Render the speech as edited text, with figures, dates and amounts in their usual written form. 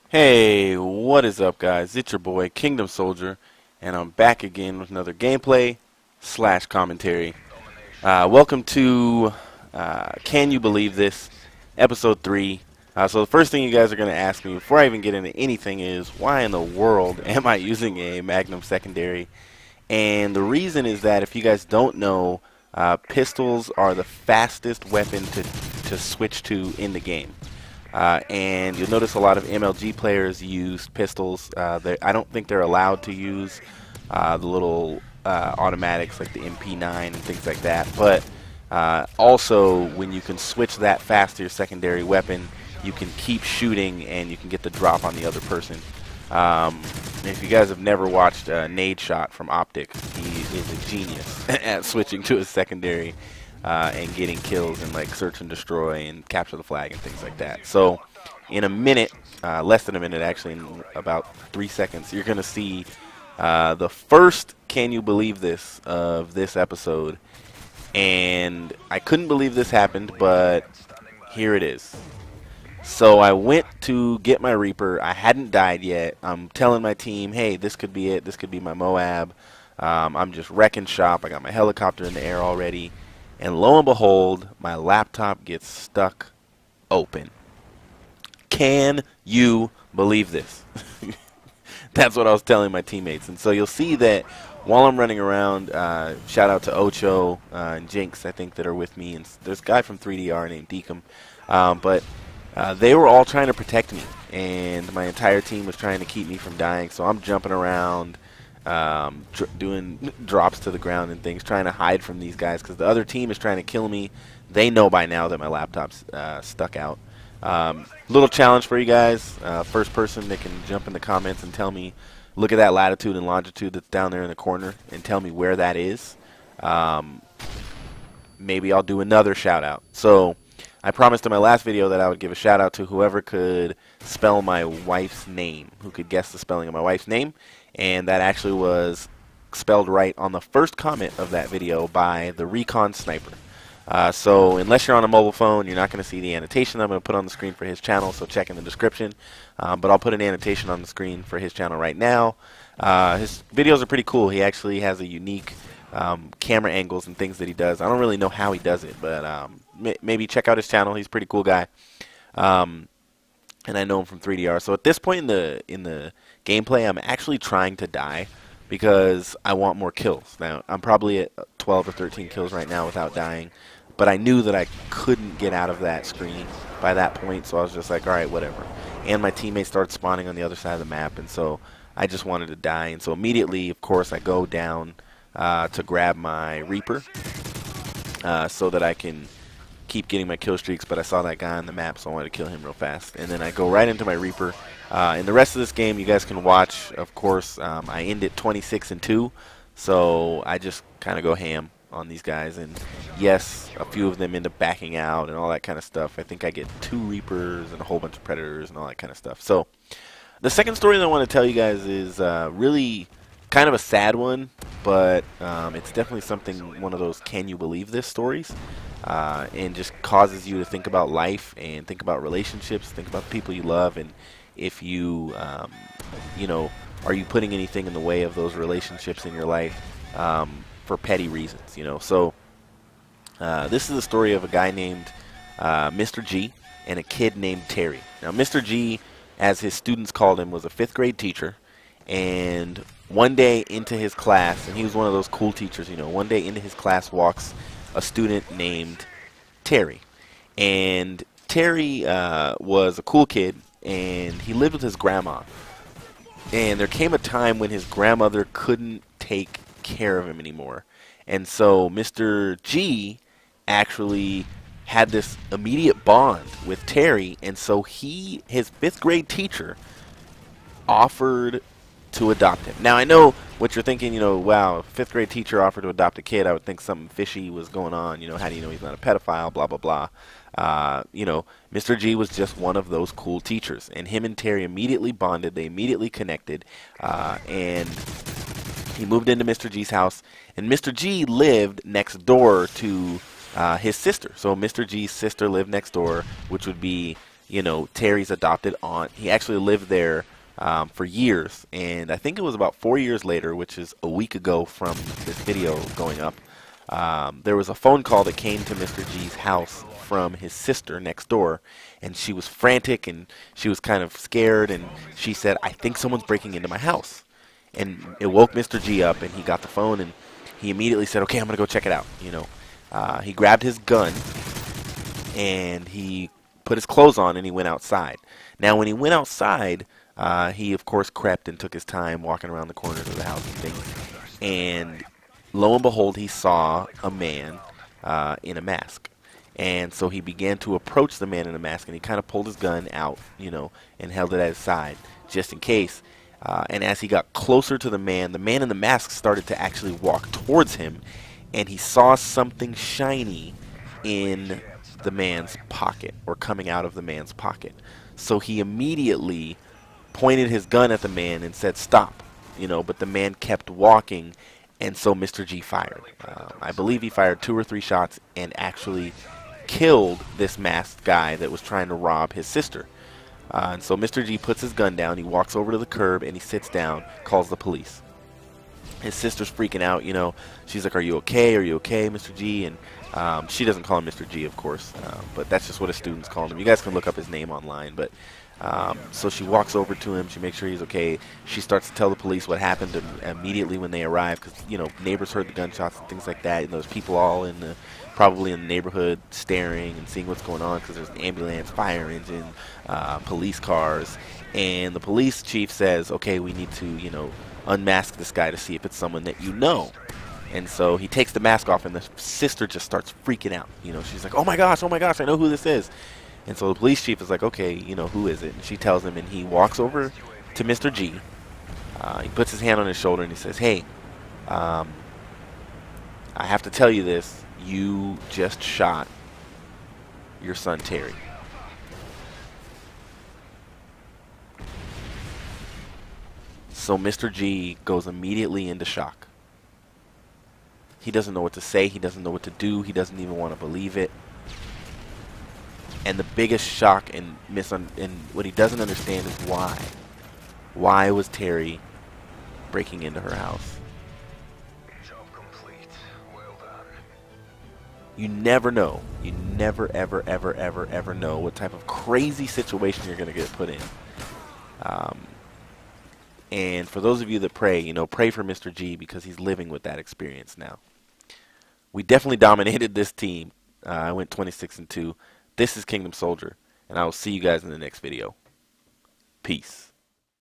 Hey, what is up, guys? It's your boy Kingdom Soldier, and I'm back again with another gameplay slash commentary. Welcome to Can You Believe This, Episode 3. So the first thing you guys are going to ask me before I even get into anything is, why in the world am I using a Magnum secondary? And the reason is that if you guys don't know, pistols are the fastest weapon to switch to in the game. And you'll notice a lot of MLG players use pistols. I don't think they're allowed to use the little automatics like the MP9 and things like that. But also, when you can switch that fast to your secondary weapon, you can keep shooting and you can get the drop on the other person. If you guys have never watched Nade Shot from Optic, he is a genius at switching to his secondary. And getting kills and like search and destroy and capture the flag and things like that. So in a minute, less than a minute actually, in about 3 seconds, you're going to see the first Can You Believe This of this episode. And I couldn't believe this happened, but here it is. So I went to get my Reaper. I hadn't died yet. I'm telling my team, hey, this could be it. This could be my Moab. I'm just wrecking shop. I got my helicopter in the air already. And lo and behold, my laptop gets stuck open. Can you believe this? That's what I was telling my teammates. And so you'll see that while I'm running around, shout out to Ocho and Jinx, I think, that are with me. And there's a guy from 3DR named Deacom. But they were all trying to protect me. And my entire team was trying to keep me from dying. So I'm jumping around. Doing drops to the ground and things, trying to hide from these guys because the other team is trying to kill me. They know by now that my laptop's stuck out. Little challenge for you guys. First person that can jump in the comments and tell me, look at that latitude and longitude that's down there in the corner and tell me where that is. Maybe I'll do another shout out. So I promised in my last video that I would give a shout out to whoever could spell my wife's name, who could guess the spelling of my wife's name. And that actually was spelled right on the first comment of that video by the Recon Sniper. So unless you're on a mobile phone, you're not going to see the annotation I'm going to put on the screen for his channel, so check in the description. But I'll put an annotation on the screen for his channel right now. His videos are pretty cool. He actually has a unique camera angles and things that he does. I don't really know how he does it, but maybe check out his channel. He's a pretty cool guy. And I know him from 3DR. So at this point in the gameplay, I'm actually trying to die because I want more kills. Now, I'm probably at 12 or 13 kills right now without dying, but I knew that I couldn't get out of that screen by that point, so I was just like, all right, whatever. And my teammates started spawning on the other side of the map, and so I just wanted to die. And so immediately, of course, I go down to grab my Reaper so that I can keep getting my kill streaks, but I saw that guy on the map, so I wanted to kill him real fast. And then I go right into my Reaper. In the rest of this game, you guys can watch, of course, I end it 26-2, so I just kind of go ham on these guys. And yes, a few of them end up backing out and all that kind of stuff. I think I get 2 Reapers and a whole bunch of Predators and all that kind of stuff. So the second story that I want to tell you guys is really kind of a sad one, but it's definitely something, one of those can you believe this stories. And just causes you to think about life and think about relationships, think about the people you love, and if you, you know, are you putting anything in the way of those relationships in your life for petty reasons, you know. So this is the story of a guy named Mr. G and a kid named Terry. Now, Mr. G, as his students called him, was a 5th grade teacher, and one day into his class, and he was one of those cool teachers, you know, one day into his class walks a student named Terry. And Terry was a cool kid, and he lived with his grandma. And there came a time when his grandmother couldn't take care of him anymore. And so Mr. G actually had this immediate bond with Terry, and so his 5th grade teacher offered to adopt him. Now, I know what you're thinking, you know, wow, 5th grade teacher offered to adopt a kid. I would think something fishy was going on. You know, how do you know he's not a pedophile, blah, blah, blah. You know, Mr. G was just one of those cool teachers. And him and Terry immediately bonded. They immediately connected. And he moved into Mr. G's house. And Mr. G lived next door to his sister. So Mr. G's sister lived next door, which would be Terry's adopted aunt. He actually lived there for years, and I think it was about 4 years later, which is a week ago from this video going up. There was a phone call that came to Mr. G's house from his sister next door, and she was frantic and she was kind of scared, and she said, "I think someone's breaking into my house." And it woke Mr. G up, and he got the phone, and he immediately said, "Okay, I'm gonna go check it out." He grabbed his gun and he put his clothes on and he went outside. Now, when he went outside, he of course crept and took his time walking around the corners of the house and things. And lo and behold, he saw a man in a mask. And so he began to approach the man in the mask, and he kind of pulled his gun out, and held it at his side just in case. And as he got closer to the man in the mask started to actually walk towards him, and he saw something shiny in the man's pocket, or coming out of the man's pocket. So he immediately pointed his gun at the man and said, "Stop," but the man kept walking, and so Mr. G fired. I believe he fired 2 or 3 shots and actually killed this masked guy that was trying to rob his sister. And so Mr. G puts his gun down, he walks over to the curb, and he sits down, calls the police. His sister's freaking out, She's like, "Are you okay? Are you okay, Mr. G?" And she doesn't call him Mr. G, of course, but that's just what his students call him. You guys can look up his name online. But so she walks over to him, she makes sure he's okay. She starts to tell the police what happened immediately when they arrive, because neighbors heard the gunshots and things like that, and there's people all probably in the neighborhood staring and seeing what's going on, because there's an ambulance, fire engine, police cars. And the police chief says, "Okay, we need to unmask this guy to see if it's someone that you know." And so he takes the mask off, and the sister just starts freaking out. She's like, oh my gosh, I know who this is." And so the police chief is like, "Okay, who is it?" And she tells him, and he walks over to Mr. G. He puts his hand on his shoulder, and he says, "Hey, I have to tell you this. You just shot your son, Terry." So Mr. G goes immediately into shock. He doesn't know what to say. He doesn't know what to do. He doesn't even want to believe it. And the biggest shock and what he doesn't understand is why. Why was Terry breaking into her house? Job complete. Well done. You never know. You never, ever, ever, ever, ever know what type of crazy situation you're going to get put in. And for those of you that pray, pray for Mr. G, because he's living with that experience now. We definitely dominated this team. I went 26-2. This is Kingdom Soldier, and I will see you guys in the next video. Peace.